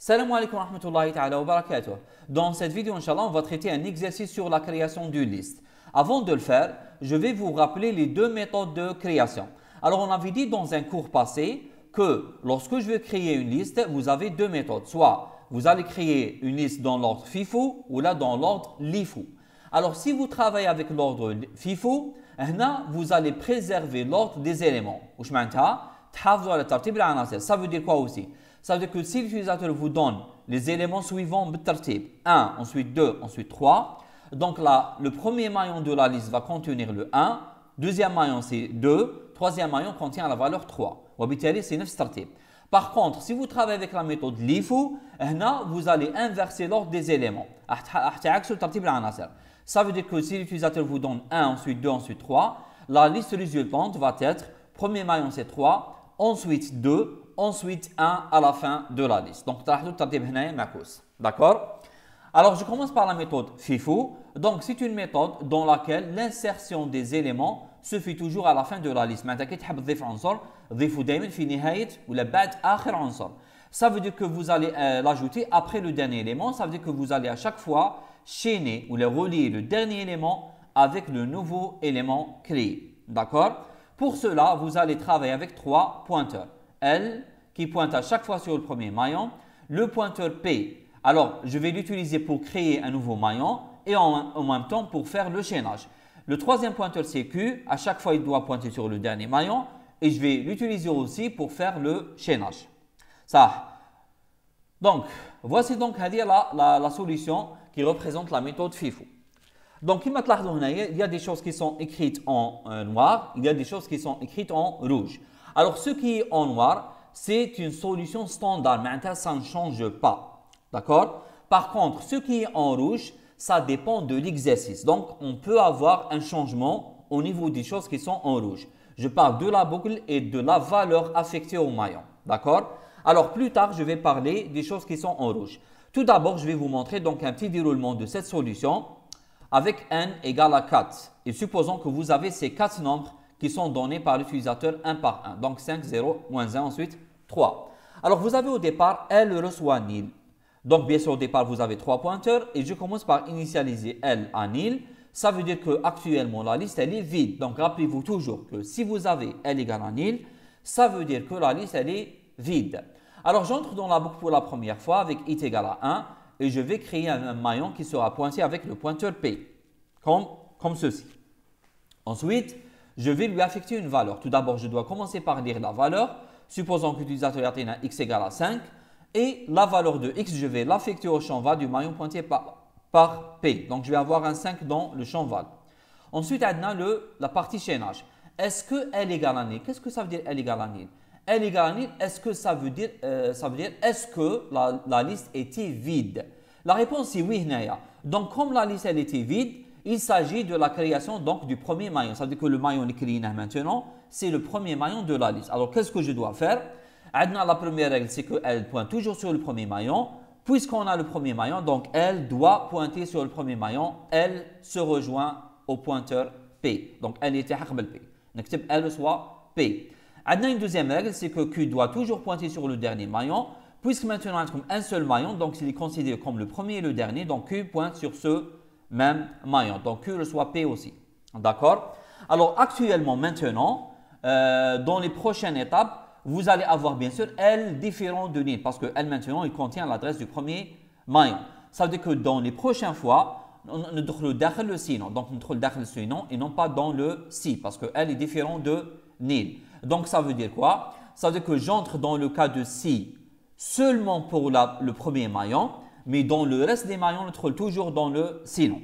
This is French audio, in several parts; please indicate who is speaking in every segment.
Speaker 1: Salam alaikum wa rahmatullahi ta'ala wa barakatuh. Dans cette vidéo, Inch'Allah, on va traiter un exercice sur la création d'une liste. Avant de le faire, je vais vous rappeler les deux méthodes de création. Alors, on avait dit dans un cours passé que lorsque je veux créer une liste, vous avez deux méthodes. Soit vous allez créer une liste dans l'ordre FIFO ou là dans l'ordre LIFO. Alors, si vous travaillez avec l'ordre FIFO, vous allez préserver l'ordre des éléments. Ça veut dire quoi aussi? Ça veut dire que si l'utilisateur vous donne les éléments suivants, 1, ensuite 2, ensuite 3, donc là, le premier maillon de la liste va contenir le 1, deuxième maillon c'est 2, troisième maillon contient la valeur 3. Par contre, si vous travaillez avec la méthode LIFO, vous allez inverser l'ordre des éléments. Ça veut dire que si l'utilisateur vous donne 1, ensuite 2, ensuite 3, la liste résultante va être, premier maillon c'est 3, ensuite 2, ensuite 1 à la fin de la liste. Donc, d'accord? Alors, je commence par la méthode FIFO. Donc, c'est une méthode dans laquelle l'insertion des éléments se fait toujours à la fin de la liste. Ça veut dire que vous allez l'ajouter après le dernier élément. Ça veut dire que vous allez à chaque fois chaîner ou relier le dernier élément avec le nouveau élément créé. D'accord? Pour cela, vous allez travailler avec trois pointeurs. L qui pointe à chaque fois sur le premier maillon, le pointeur P. Alors, je vais l'utiliser pour créer un nouveau maillon et en même temps pour faire le chaînage. Le troisième pointeur c'est Q, à chaque fois il doit pointer sur le dernier maillon et je vais l'utiliser aussi pour faire le chaînage. Ça. Donc, voici donc la solution qui représente la méthode FIFO. Donc, il y a des choses qui sont écrites en noir, il y a des choses qui sont écrites en rouge. Alors, ce qui est en noir, c'est une solution standard, mais ça ne change pas. D'accord? Par contre, ce qui est en rouge, ça dépend de l'exercice. Donc, on peut avoir un changement au niveau des choses qui sont en rouge. Je parle de la boucle et de la valeur affectée au maillon. D'accord? Alors, plus tard, je vais parler des choses qui sont en rouge. Tout d'abord, je vais vous montrer donc un petit déroulement de cette solution avec n égale à 4. Et supposons que vous avez ces 4 nombres qui sont donnés par l'utilisateur un par un. Donc 5, 0, moins 1, ensuite 3. Alors vous avez au départ L reçoit nil. Donc bien sûr au départ vous avez 3 pointeurs et je commence par initialiser L à nil. Ça veut dire que actuellement la liste elle est vide. Donc rappelez-vous toujours que si vous avez L égale à nil, ça veut dire que la liste elle est vide. Alors j'entre dans la boucle pour la première fois avec it égale à 1 et je vais créer un maillon qui sera pointé avec le pointeur P. Comme ceci. Ensuite, je vais lui affecter une valeur. Tout d'abord, je dois commencer par lire la valeur. Supposons que l'utilisateur a x égale à 5. Et la valeur de x, je vais l'affecter au champ val du maillon pointé par P. Donc, je vais avoir un 5 dans le champ val. Ensuite, on a la partie chaînage. Est-ce que L égale à nil? Qu'est-ce que ça veut dire L égale à nil? L égale à nil, est-ce que ça veut dire, est-ce que la liste était vide? La réponse est oui. Donc, comme la liste elle était vide, il s'agit de la création donc du premier maillon. Ça veut dire que le maillon écrit maintenant, c'est le premier maillon de la liste. Alors, qu'est-ce que je dois faire? La première règle, c'est qu'elle pointe toujours sur le premier maillon. Puisqu'on a le premier maillon, donc elle doit pointer sur le premier maillon. Elle se rejoint au pointeur P. Donc, elle était P. Elle soit P. Une deuxième règle, c'est que Q doit toujours pointer sur le dernier maillon. Puisque maintenant, on a un seul maillon, donc il est considéré comme le premier et le dernier. Donc, Q pointe sur ce même maillon. Donc, Q reçoit P aussi. D'accord? Alors, actuellement, maintenant, dans les prochaines étapes, vous allez avoir bien sûr L différent de nil parce que L maintenant, il contient l'adresse du premier maillon. Ça veut dire que dans les prochaines fois, on entre le sinon. Donc, on entre le sinon et non pas dans le si parce que L est différent de nil. Donc, ça veut dire quoi? Ça veut dire que j'entre dans le cas de si seulement pour le premier maillon. Mais dans le reste des maillons, on trouve toujours dans le sinon.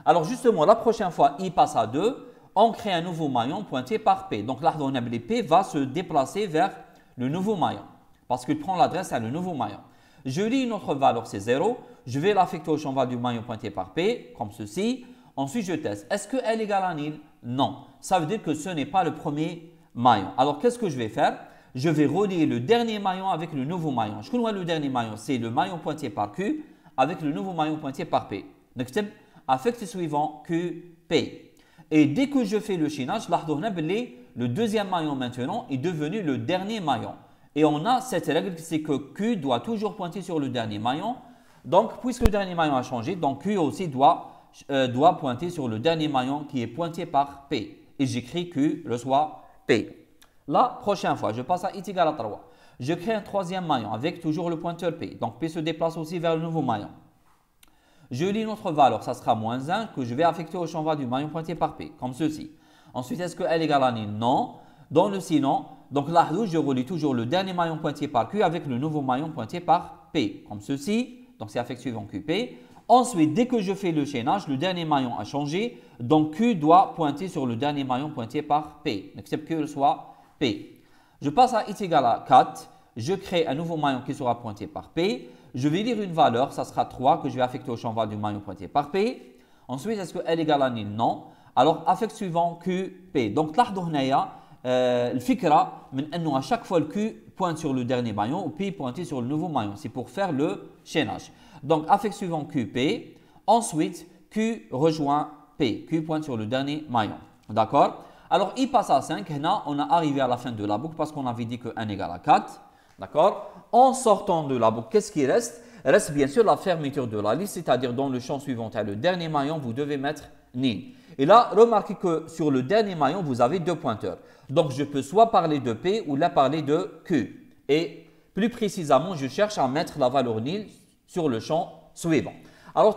Speaker 1: Alors justement, la prochaine fois, I passe à 2, on crée un nouveau maillon pointé par P. Donc là, on a P va se déplacer vers le nouveau maillon parce qu'il prend l'adresse à le nouveau maillon. Je lis une autre valeur, c'est 0. Je vais l'affecter au champ val du maillon pointé par P, comme ceci. Ensuite, je teste. Est-ce que L égale à nil? Non. Ça veut dire que ce n'est pas le premier maillon. Alors, qu'est-ce que je vais faire? Je vais relier le dernier maillon avec le nouveau maillon. Je connais le dernier maillon, c'est le maillon pointé par Q avec le nouveau maillon pointé par P. Donc, affecte suivant QP. Et dès que je fais le chaînage, le deuxième maillon maintenant est devenu le dernier maillon. Et on a cette règle, c'est que Q doit toujours pointer sur le dernier maillon. Donc, puisque le dernier maillon a changé, donc Q aussi doit pointer sur le dernier maillon qui est pointé par P. Et j'écris Q reçoit P. La prochaine fois, je passe à it égale à 3. Je crée un troisième maillon avec toujours le pointeur P. Donc, P se déplace aussi vers le nouveau maillon. Je lis notre valeur, ça sera moins 1 que je vais affecter au champ va du maillon pointé par P, comme ceci. Ensuite, est-ce que L égale à nil? Non. Dans le sinon, donc là, je relie toujours le dernier maillon pointé par Q avec le nouveau maillon pointé par P, comme ceci. Donc, c'est affect suivant QP. Ensuite, dès que je fais le chaînage, le dernier maillon a changé. Donc, Q doit pointer sur le dernier maillon pointé par P, excepté que soit P. Je passe à it égale à 4. Je crée un nouveau maillon qui sera pointé par P. Je vais lire une valeur, ça sera 3 que je vais affecter au champ val du maillon pointé par P. Ensuite, est-ce que L égale à nil? Non. Alors, affect suivant QP. Donc, là, le fikra, à chaque fois le Q pointe sur le dernier maillon ou P pointe sur le nouveau maillon. C'est pour faire le chaînage. Donc, affect suivant QP. Ensuite, Q rejoint P. Q pointe sur le dernier maillon. D'accord? Alors, il passe à 5. Là, on est arrivé à la fin de la boucle parce qu'on avait dit que 1 égale à 4. D'accord? En sortant de la boucle, qu'est-ce qui reste? Reste bien sûr la fermeture de la liste, c'est-à-dire dans le champ suivant, le dernier maillon, vous devez mettre nil. Et là, remarquez que sur le dernier maillon, vous avez deux pointeurs. Donc, je peux soit parler de P ou là parler de Q. Et plus précisément, je cherche à mettre la valeur nil sur le champ suivant. Alors,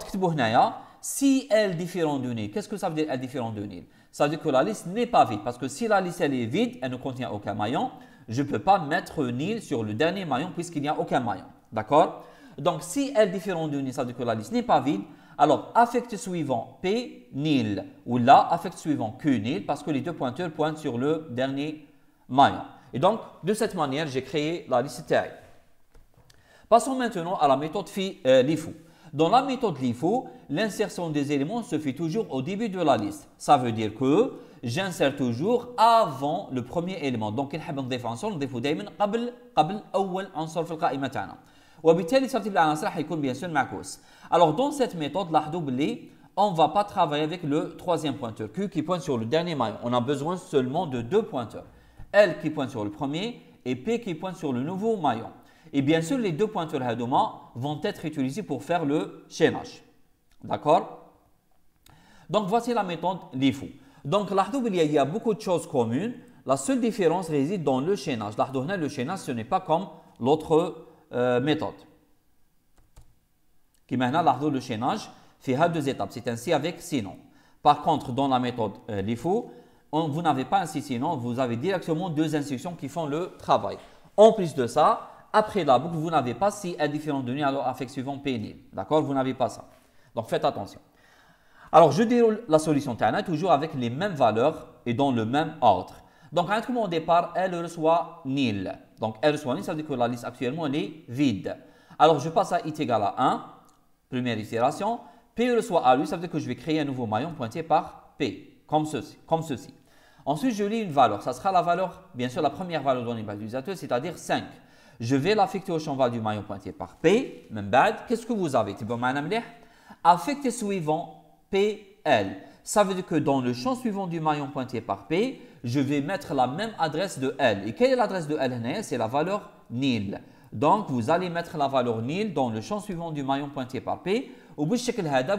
Speaker 1: si L différent de nil, qu'est-ce que ça veut dire L différent de nil? Ça veut dire que la liste n'est pas vide, parce que si la liste elle est vide, elle ne contient aucun maillon, je ne peux pas mettre nil sur le dernier maillon puisqu'il n'y a aucun maillon. D'accord? Donc, si L différent de nil, ça veut dire que la liste n'est pas vide, alors affect suivant P nil ou là, affect suivant Q nil parce que les deux pointeurs pointent sur le dernier maillon. Et donc, de cette manière, j'ai créé la liste TI. Passons maintenant à la méthode LIFO. Dans la méthode LIFO, l'insertion des éléments se fait toujours au début de la liste. Ça veut dire que j'insère toujours avant le premier élément. Donc, نحب نضيف عنصر نضيفه دائما قبل أول عنصر في القائمة تاعنا. وبالتالي ترتيب العناصر حيكون bien sûr معكوس. Alors, dans cette méthode, لاحظوا باللي on ne va pas travailler avec le troisième pointeur Q qui pointe sur le dernier maillon. On a besoin seulement de deux pointeurs. L qui pointe sur le premier et P qui pointe sur le nouveau maillon. Et bien sûr, les deux pointeurs Hadoma vont être utilisés pour faire le chaînage. D'accord? Donc, voici la méthode LIFO. Donc, il y a beaucoup de choses communes. La seule différence réside dans le chaînage. Le chaînage, ce n'est pas comme l'autre méthode. Qui maintenant, le chaînage fait deux étapes. C'est ainsi avec sinon. Par contre, dans la méthode LIFO, vous n'avez pas ainsi sinon. Vous avez directement deux instructions qui font le travail. En plus de ça, après la boucle, vous n'avez pas si est différent de nil, alors affect suivant P nil. D'accord? Vous n'avez pas ça. Donc, faites attention. Alors, je déroule la solution TANA toujours avec les mêmes valeurs et dans le même ordre. Donc, au départ, elle reçoit nil. Donc, elle reçoit nil, ça veut dire que la liste actuellement, elle est vide. Alors, je passe à it égale à 1, première itération. P reçoit A, lui, ça veut dire que je vais créer un nouveau maillon pointé par P, comme ceci. Ensuite, je lis une valeur. Ça sera la valeur, bien sûr, la première valeur donnée par l'utilisateur, c'est-à-dire 5. Je vais l'affecter au champ val du maillon pointé par P. Même bad. Qu'est-ce que vous avez? Affecté suivant PL. Ça veut dire que dans le champ suivant du maillon pointé par P, je vais mettre la même adresse de L. Et quelle est l'adresse de L? C'est la valeur nil. Donc, vous allez mettre la valeur nil dans le champ suivant du maillon pointé par P. Au bout de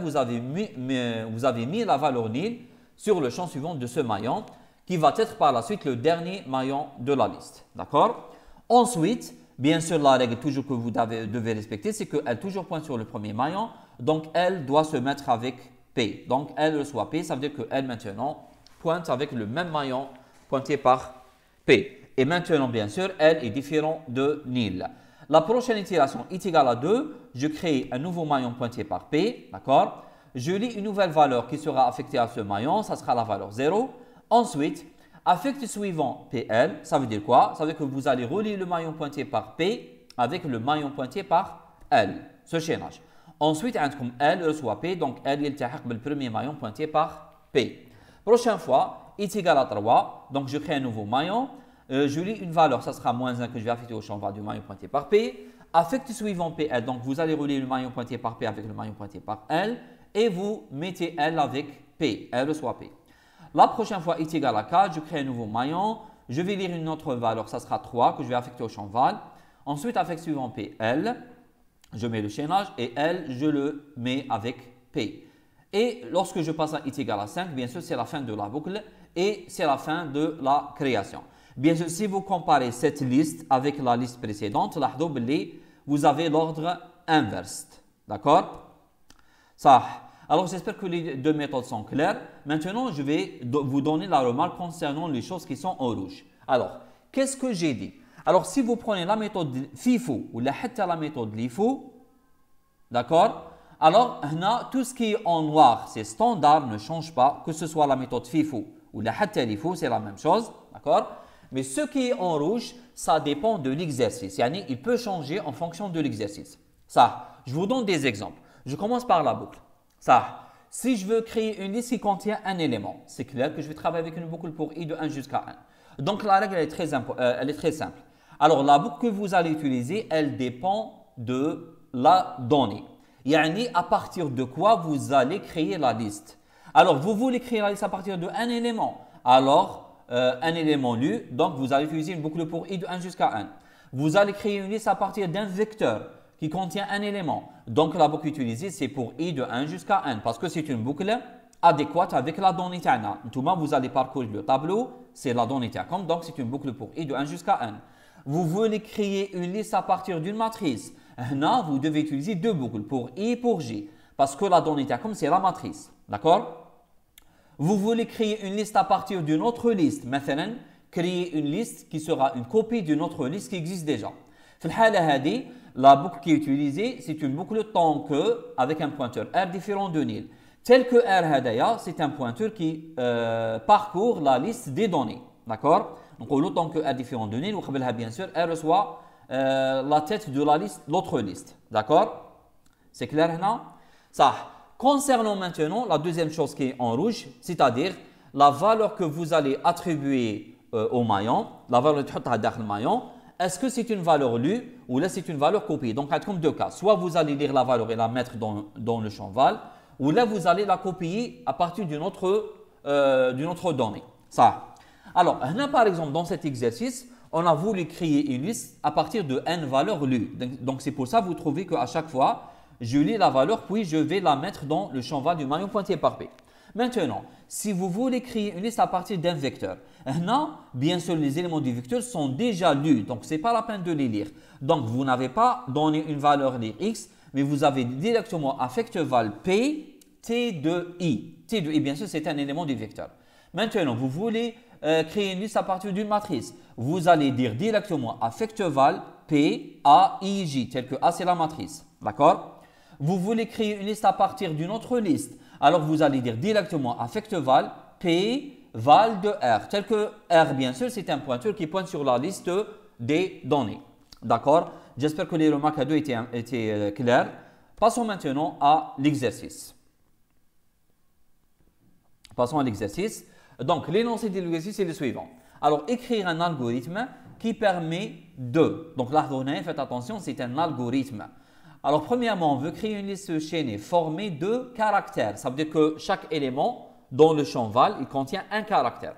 Speaker 1: vous avez mis la valeur nil sur le champ suivant de ce maillon qui va être par la suite le dernier maillon de la liste. D'accord? Ensuite, bien sûr, la règle toujours que vous devez respecter, c'est qu'elle toujours pointe sur le premier maillon. Donc, elle doit se mettre avec P. Donc, elle reçoit P, ça veut dire qu'elle maintenant pointe avec le même maillon pointé par P. Et maintenant, bien sûr, elle est différente de nil. La prochaine itération est égale à 2. Je crée un nouveau maillon pointé par P. D'accord? Je lis une nouvelle valeur qui sera affectée à ce maillon. Ça sera la valeur 0. Ensuite, affect suivant PL, ça veut dire quoi? Ça veut dire que vous allez relier le maillon pointé par P avec le maillon pointé par L. Ce chaînage. Ensuite, comme L reçoit P, donc L il le premier maillon pointé par P. Prochaine fois, est égal à 3. Donc, je crée un nouveau maillon. Je lis une valeur, ça sera moins 1 que je vais affecter au champ du maillon pointé par P. Affect suivant PL, donc vous allez relier le maillon pointé par P avec le maillon pointé par L. Et vous mettez L avec P. L reçoit P. La prochaine fois, est égal à 4. Je crée un nouveau maillon. je vais lire une autre valeur, ça sera 3 que je vais affecter au champ val. Ensuite, affect suivant P, L, je mets le chaînage et L, je le mets avec P. Et lorsque je passe à it égale à 5, bien sûr, c'est la fin de la boucle et c'est la fin de la création. Bien sûr, si vous comparez cette liste avec la liste précédente, vous avez l'ordre inverse. D'accord? Ça. Alors, j'espère que les deux méthodes sont claires. Maintenant, je vais vous donner la remarque concernant les choses qui sont en rouge. Alors, qu'est-ce que j'ai dit? Alors, si vous prenez la méthode FIFO ou la méthode LIFO, d'accord? Alors, tout ce qui est en noir, c'est standard, ne change pas, que ce soit la méthode FIFO ou la LIFO, c'est la même chose, d'accord? Mais ce qui est en rouge, ça dépend de l'exercice. Yani, il peut changer en fonction de l'exercice. Ça, je vous donne des exemples. Je commence par la boucle. Ça, si je veux créer une liste qui contient un élément, c'est clair que je vais travailler avec une boucle pour i de 1 jusqu'à 1. Donc, la règle elle est très simple. Alors, la boucle que vous allez utiliser, elle dépend de la donnée. Yani, à partir de quoi vous allez créer la liste. Alors, vous voulez créer la liste à partir d'un élément. Alors, un élément lu, donc vous allez utiliser une boucle pour i de 1 jusqu'à 1. Vous allez créer une liste à partir d'un vecteur qui contient un élément. Donc, la boucle utilisée, c'est pour i de 1 jusqu'à 1 parce que c'est une boucle adéquate avec la donnée تاعنا. Vous allez parcourir le tableau, c'est la donnée تاعكم, donc c'est une boucle pour i de 1 jusqu'à 1. Vous voulez créer une liste à partir d'une matrice. Là, vous devez utiliser deux boucles pour i et pour j parce que la donnée تاعكم, c'est la matrice. D'accord? Vous voulez créer une liste à partir d'une autre liste. Maintenant, créer une liste qui sera une copie d'une autre liste qui existe déjà. في الحالة هذه, la boucle qui est utilisée, c'est une boucle tant que avec un pointeur R différent de nil. Tel que R hadaya, c'est un pointeur qui parcourt la liste des données. D'accord? Donc, tant que R différent de nil, vous bien sûr, R reçoit la tête de la liste, l'autre liste. D'accord? C'est clair maintenant? Ça. Concernant maintenant la deuxième chose qui est en rouge, c'est-à-dire la valeur que vous allez attribuer au maillon, la valeur de le maillon, est-ce que c'est une valeur lue ou là c'est une valeur copiée? Donc, il y a deux cas. Soit vous allez lire la valeur et la mettre dans le champ val, ou là vous allez la copier à partir d'une autre donnée. Ça. Alors, là, par exemple, dans cet exercice, on a voulu créer une liste à partir de n valeurs lues. Donc, c'est pour ça que vous trouvez qu'à chaque fois, je lis la valeur, puis je vais la mettre dans le champ val du maillon pointé par P. Maintenant, si vous voulez créer une liste à partir d'un vecteur, bien sûr, les éléments du vecteur sont déjà lus, donc ce n'est pas la peine de les lire. Donc, vous n'avez pas donné une valeur de x, mais vous avez directement affect val P, T de I. T de I, bien sûr, c'est un élément du vecteur. Maintenant, vous voulez créer une liste à partir d'une matrice. Vous allez dire directement affect val P, A, I, J, tel que A, c'est la matrice. D'accord? Vous voulez créer une liste à partir d'une autre liste. Alors, vous allez dire directement affect val P, val de R. Tel que R, bien sûr, c'est un pointeur qui pointe sur la liste des données. D'accord? J'espère que les remarques à deux étaient claires. Passons maintenant à l'exercice. Passons à l'exercice. Donc, l'énoncé de l'exercice est le suivant. Alors, écrire un algorithme qui permet de. Donc, là, faites attention, c'est un algorithme. Alors, premièrement, on veut créer une liste chaînée formée de caractères. Ça veut dire que chaque élément dans le champ val, il contient un caractère.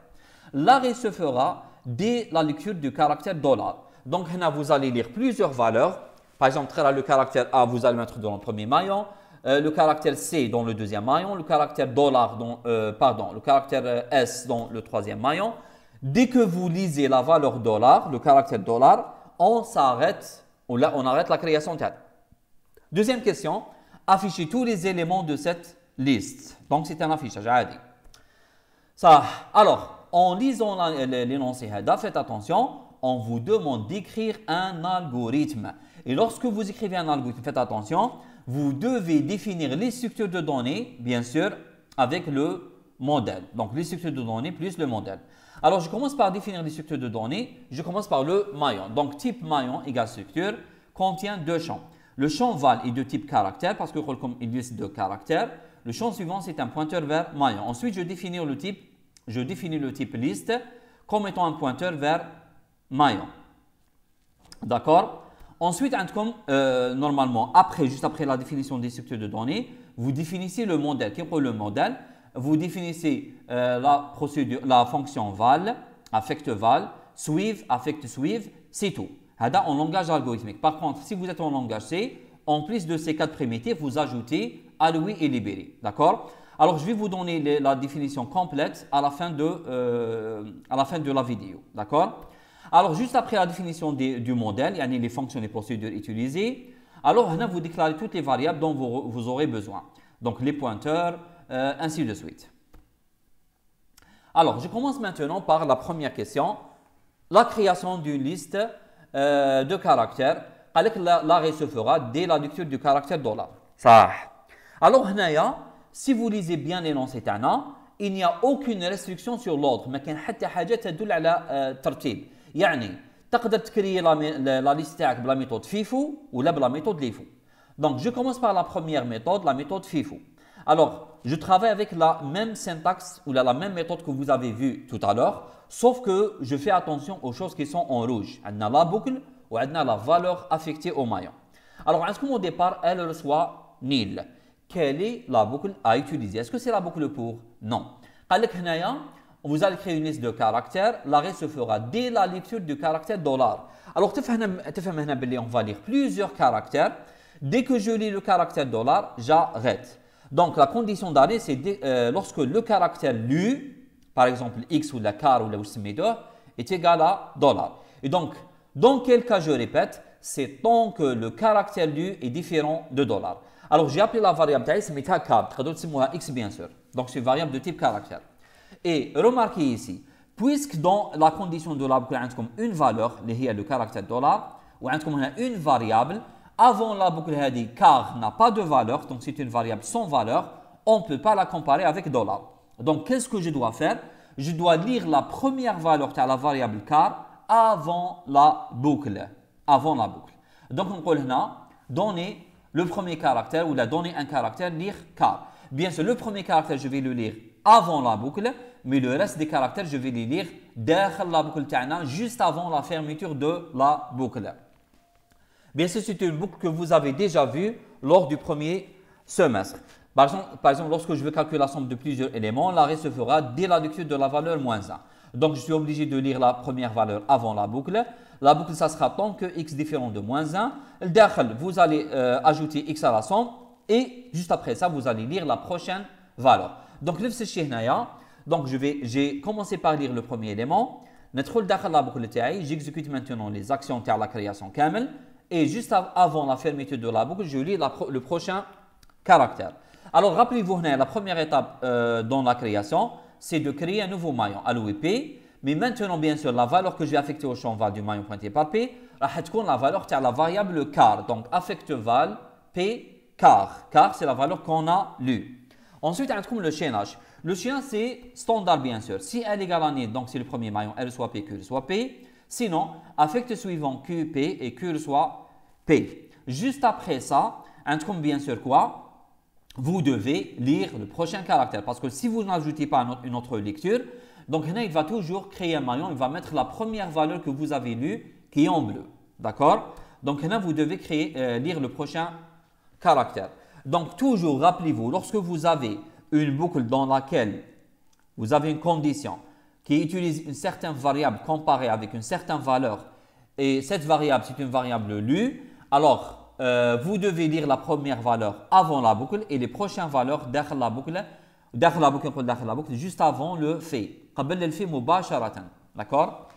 Speaker 1: L'arrêt se fera dès la lecture du caractère $. Donc, là, vous allez lire plusieurs valeurs. Par exemple, le caractère A, vous allez mettre dans le premier maillon. Le caractère C dans le deuxième maillon. Le caractère le caractère S dans le troisième maillon. Dès que vous lisez la valeur $, le caractère $, on s'arrête, on arrête la création de. Deuxième question, affichez tous les éléments de cette liste. Donc, c'est un affichage. Ça. Alors, en lisant l'énoncé, faites attention, on vous demande d'écrire un algorithme. Et lorsque vous écrivez un algorithme, faites attention, vous devez définir les structures de données, bien sûr, avec le modèle. Donc, les structures de données plus le modèle. Alors, je commence par définir les structures de données. Je commence par le maillon. Donc, type maillon égale structure contient deux champs. Le champ val est de type caractère parce que comme il liste de caractères. Le champ suivant, c'est un pointeur vers maillon. Ensuite, je définis le type liste comme étant un pointeur vers maillon. D'accord? Ensuite, normalement, juste après la définition des structures de données, vous définissez le modèle. Qu'est-ce que le modèle? Vous définissez la fonction val, affect val, suivre, affect suivre, c'est tout. Hada en langage algorithmique. Par contre, si vous êtes en langage C, en plus de ces 4 primitifs, vous ajoutez alloué et libéré. D'accord? Alors, je vais vous donner la définition complète à la fin de la vidéo. D'accord? Alors, juste après la définition du modèle, yani les fonctions et procédures utilisées, alors là, vous déclarez toutes les variables dont vous aurez besoin. Donc, les pointeurs, ainsi de suite. Alors, je commence maintenant par la première question. La création d'une liste de caractères. L'arrêt se fera dès la lecture du caractère $. Ça. Alors, si vous lisez bien l'énoncé, il n'y a aucune restriction sur l'ordre. ما كان حتى حاجة تدل على ترتيب. يعني تقدر تكري la liste تاعك بلا méthode FIFO ou la méthode LIFO. Donc, je commence par la première méthode, la méthode FIFO. Alors, je travaille avec la même syntaxe ou la même méthode que vous avez vue tout à l'heure, sauf que je fais attention aux choses qui sont en rouge. On a la boucle ou on a la valeur affectée au maillon. Alors, au départ, elle reçoit nil. Quelle est la boucle à utiliser? Est-ce que c'est la boucle pour? Non. Vous allez créer une liste de caractères. L'arrêt se fera dès la lecture du caractère $. Alors, on va lire plusieurs caractères. Dès que je lis le caractère $, j'arrête. Donc, la condition d'arrêt, c'est lorsque le caractère lu, par exemple x ou la car ou la oussimido, est égal à $. Et donc, dans quel cas je répète, c'est tant que le caractère lu est différent de $. Alors, j'ai appelé la variable taille, c'est car, x bien sûr. Donc, c'est une variable de type caractère. Et remarquez ici, puisque dans la condition de la boucle, on a une valeur, qui est le caractère $, ou on a une variable, avant la boucle, car n'a pas de valeur, donc c'est une variable sans valeur, on ne peut pas la comparer avec $. Donc, qu'est-ce que je dois faire? Je dois lire la première valeur de la variable car avant la boucle. Avant la boucle. Donc, on peut donner le premier caractère ou donner un caractère, lire car. Bien sûr, le premier caractère, je vais le lire avant la boucle, mais le reste des caractères, je vais les lire derrière la boucle, juste avant la fermeture de la boucle. Bien sûr, c'est une boucle que vous avez déjà vue lors du premier semestre. Par exemple, lorsque je veux calculer la somme de plusieurs éléments, l'arrêt se fera dès la lecture de la valeur -1. Donc, je suis obligé de lire la première valeur avant la boucle. La boucle, ça sera tant que x différent de -1. Vous allez ajouter x à la somme et juste après ça, vous allez lire la prochaine valeur. Donc, j'ai commencé par lire le premier élément. J'exécute maintenant les actions de la création camel. Et juste avant la fermeture de la boucle, je lis le prochain caractère. Alors, rappelez-vous, la première étape dans la création, c'est de créer un nouveau maillon alloué P. Mais maintenant, bien sûr, la valeur que je vais affecter au champ val du maillon pointé par P, c'est la valeur de la variable car. Donc, affecte val P car. Car, c'est la valeur qu'on a lue. Ensuite, on a le chaînage. Le chaînage, c'est standard, bien sûr. Si elle est égale à nil, donc c'est le premier maillon, L soit P, Q soit P. Sinon, affecte suivant QP et Q soit P. Juste après ça, bien sûr quoi? Vous devez lire le prochain caractère. Parce que si vous n'ajoutez pas une autre lecture, donc il va toujours créer un maillon, il va mettre la première valeur que vous avez lue qui est en bleu. D'accord? Donc là, vous devez lire le prochain caractère. Donc toujours, rappelez-vous, lorsque vous avez une boucle dans laquelle vous avez une condition qui utilise une certaine variable comparée avec une certaine valeur, et cette variable, c'est une variable lue, alors vous devez lire la première valeur avant la boucle et les prochaines valeurs derrière la boucle, juste avant le fait. D'accord?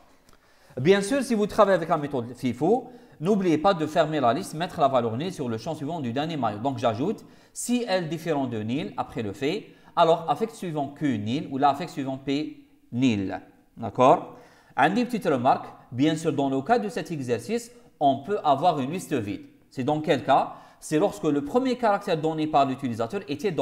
Speaker 1: Bien sûr, si vous travaillez avec la méthode FIFO, n'oubliez pas de fermer la liste, mettre la valeur nil sur le champ suivant du dernier maillon. Donc j'ajoute, si elle est différente de nil après le fait, alors affect suivant Q nil ou l'affect suivant P nil. D'accord? Un des petites remarques, bien sûr, dans le cas de cet exercice, on peut avoir une liste vide. C'est dans quel cas? C'est lorsque le premier caractère donné par l'utilisateur était $.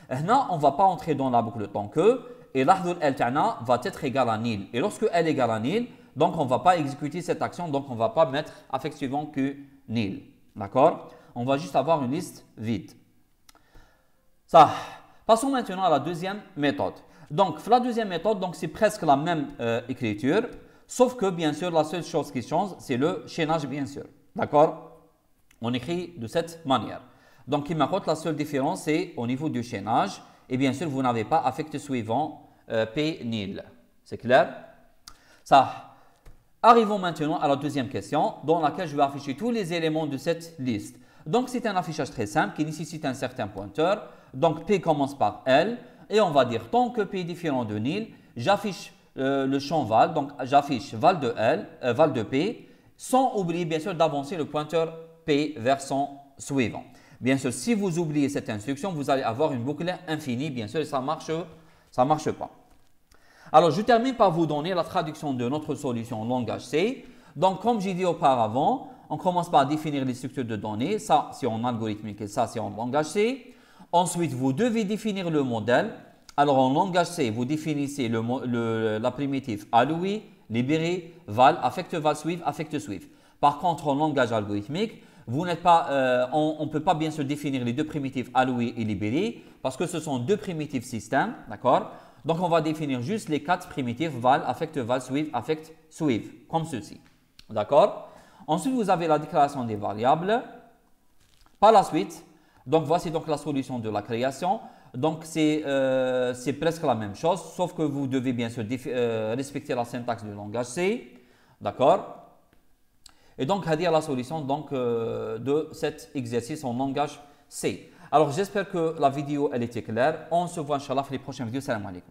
Speaker 1: Là, on ne va pas entrer dans la boucle tant que, et l'ahdul el-ta'na va être égal à nil. Et lorsque elle est égale à nil, donc on ne va pas exécuter cette action, donc on ne va pas mettre affect suivant Q nil. D'accord? On va juste avoir une liste vide. Ça. Passons maintenant à la deuxième méthode. Donc, la deuxième méthode, c'est presque la même écriture, sauf que, bien sûr, la seule chose qui change, c'est le chaînage, bien sûr. D'accord? On écrit de cette manière. Donc, la seule différence, c'est au niveau du chaînage. Et bien sûr, vous n'avez pas affect suivant P nil. C'est clair? Ça. Arrivons maintenant à la deuxième question dans laquelle je vais afficher tous les éléments de cette liste. Donc c'est un affichage très simple qui nécessite un certain pointeur. Donc P commence par L et on va dire tant que P est différent de nil, j'affiche le champ val, donc j'affiche val de L, val de P, sans oublier bien sûr d'avancer le pointeur P vers son suivant. Bien sûr, si vous oubliez cette instruction, vous allez avoir une boucle infinie, bien sûr, et ça marche pas. Alors, je termine par vous donner la traduction de notre solution en langage C. Donc, comme j'ai dit auparavant, on commence par définir les structures de données. Ça, c'est en algorithmique et ça, c'est en langage C. Ensuite, vous devez définir le modèle. Alors, en langage C, vous définissez la primitive alloué, libéré, val, affect val suivre, affect suivre. Par contre, en langage algorithmique, on ne peut pas bien sûr définir les deux primitives alloué et libéré parce que ce sont deux primitives système, d'accord? Donc, on va définir juste les quatre primitives val, affect val suivre, affect suivre, comme ceci, d'accord? Ensuite, vous avez la déclaration des variables. Par la suite, donc voici donc la solution de la création. Donc, c'est presque la même chose, sauf que vous devez bien sûr respecter la syntaxe du langage C. D'accord? Et donc, à dire la solution donc, de cet exercice en langage C. Alors, j'espère que la vidéo elle était claire. On se voit, Inch'Allah, pour les prochaines vidéos. Salam alaikum.